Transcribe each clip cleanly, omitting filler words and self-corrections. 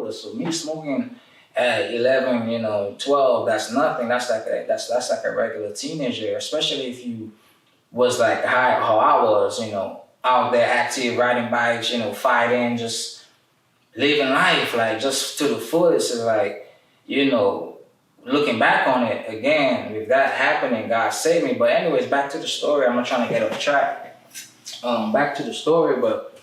older. So me smoking at 11, 12, that's nothing. That's like a regular teenager, especially if you was like how I was, out there active, riding bikes, fighting, just living life, like just to the fullest. Is like, looking back on it again, with that happening, God saved me. But anyways, back to the story. I'm not trying to get off track. Back to the story, but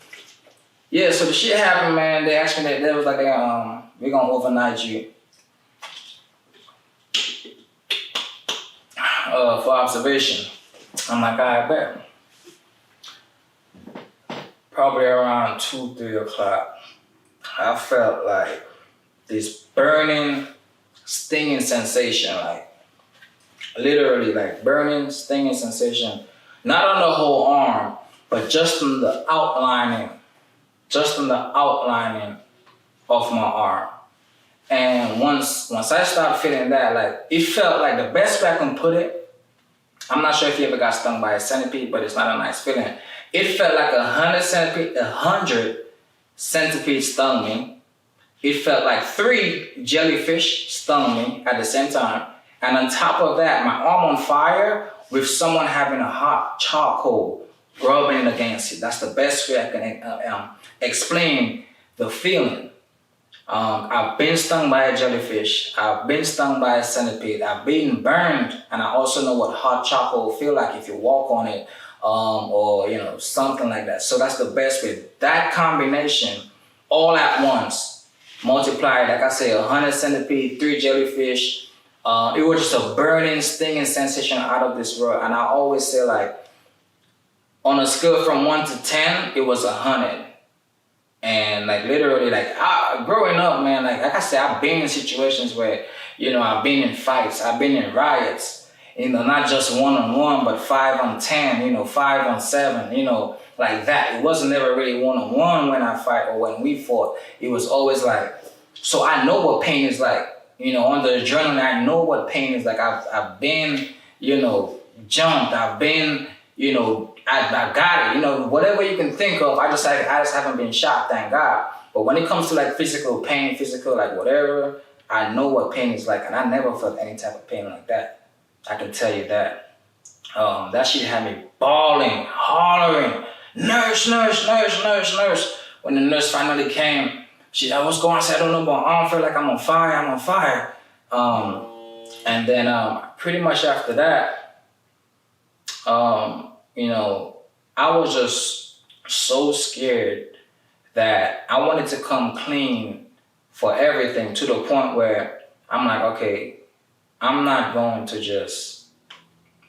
yeah, so the shit happened, man. They asked me that they was like, we're gonna overnight you for observation. I'm like, I bet. Probably around 2, 3 o'clock, I felt like this burning, stinging sensation, like literally like burning, stinging sensation, not on the whole arm, but just on the outlining of my arm. And once I started feeling that, like it felt like the best way I can put it. I'm not sure if you ever got stung by a centipede, but it's not a nice feeling. It felt like 100 centipedes stung me. It felt like 3 jellyfish stung me at the same time. And on top of that, my arm on fire with someone having a hot charcoal rubbing against it. That's the best way I can explain the feeling. I've been stung by a jellyfish. I've been stung by a centipede. I've been burned, and I also know what hot charcoal feel like if you walk on it, or something like that. So that's the best way. That combination, all at once, multiplied, like I say, 100 centipede, 3 jellyfish. It was just a burning, stinging sensation out of this world. And I always say, like, on a scale from 1 to 10, it was 100. And like literally, like growing up, man, like I said, I've been in situations where, I've been in fights, I've been in riots, not just 1-on-1, but 5-on-10, 5-on-7, like that. It wasn't never really 1-on-1 when I fight or when we fought. It was always like, so I know what pain is like, on the adrenaline, I know what pain is like. I've been, jumped, I've been, I got it, whatever you can think of. I just haven't been shot, thank God. But when it comes to like physical pain, like whatever, I know what pain is like, and I never felt any type of pain like that. I can tell you that. That shit had me bawling, hollering, nurse, nurse, nurse, nurse, nurse. When the nurse finally came, I was going, I said, I don't know, but I don't feel like I'm on fire. And then pretty much after that, I was just so scared that I wanted to come clean for everything, to the point where I'm like, okay, I'm not going to just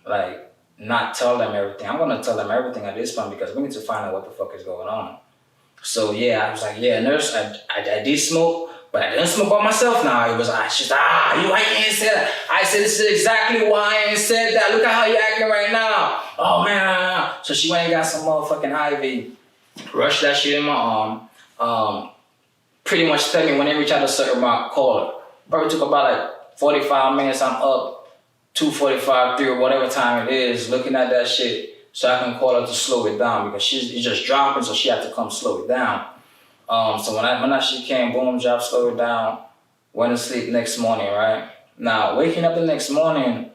like not tell them everything. I'm going to tell them everything at this point, because we need to find out what the fuck is going on. So yeah, I was like, yeah, nurse, I did smoke, but I didn't smoke by myself now. It was, she's like, why you ain't said that? I said, this is exactly why I ain't said that. Look at how you acting right now. Oh man. So she went and got some motherfucking IV, rushed that shit in my arm. Pretty much tell me when they reach out a certain mark, call her. Probably took about like 45 minutes. I'm up 2:45, 3 or whatever time it is, looking at that shit so I can call her to slow it down, because it's just dropping, so she had to come slow it down. So when she came, boom, dropped, slowed it down, went to sleep next morning, right? Now, waking up the next morning,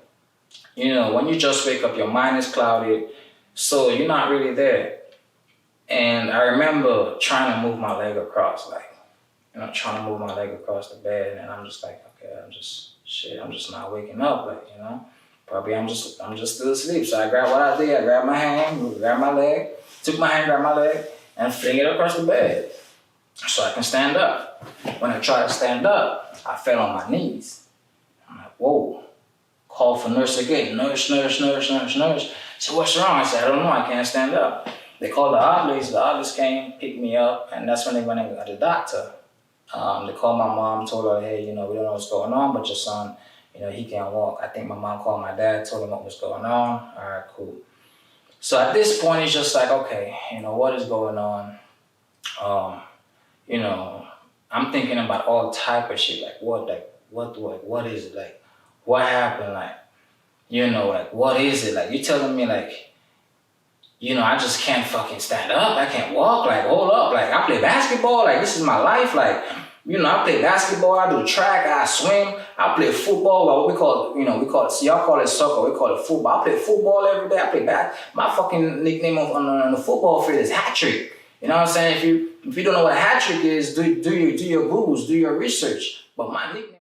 when you just wake up, your mind is clouded, so you're not really there. And I remember trying to move my leg across, trying to move my leg across the bed, and I'm just like, okay, I'm just not waking up, probably I'm just still asleep. So I grabbed what I did, I grabbed my hand, grabbed my leg, took my hand, grabbed my leg, and fling it across the bed so I can stand up. When I tried to stand up, I fell on my knees. I'm like, whoa. Call for nurse again. Nurse. So what's wrong? I said, I don't know, I can't stand up. They called the obelisk. The obelisk came, picked me up, and that's when they went and got the doctor. They called my mom, told her, hey, we don't know what's going on, but your son, he can't walk. I think my mom called my dad, told him what was going on. All right, cool. So at this point, it's just like, okay, what is going on? I'm thinking about all type of shit, what is it? Like, what happened? What is it? You telling me, I just can't fucking stand up. I can't walk. Hold up. I play basketball. This is my life. You know, I play basketball, I do track, I swim, I play football, well, we call it, y'all call it soccer, we call it football. I play football every day, I play back. My fucking nickname on the football field is hat trick. You know what I'm saying? If you don't know what a hat trick is, do your Googles, do your research. But my nickname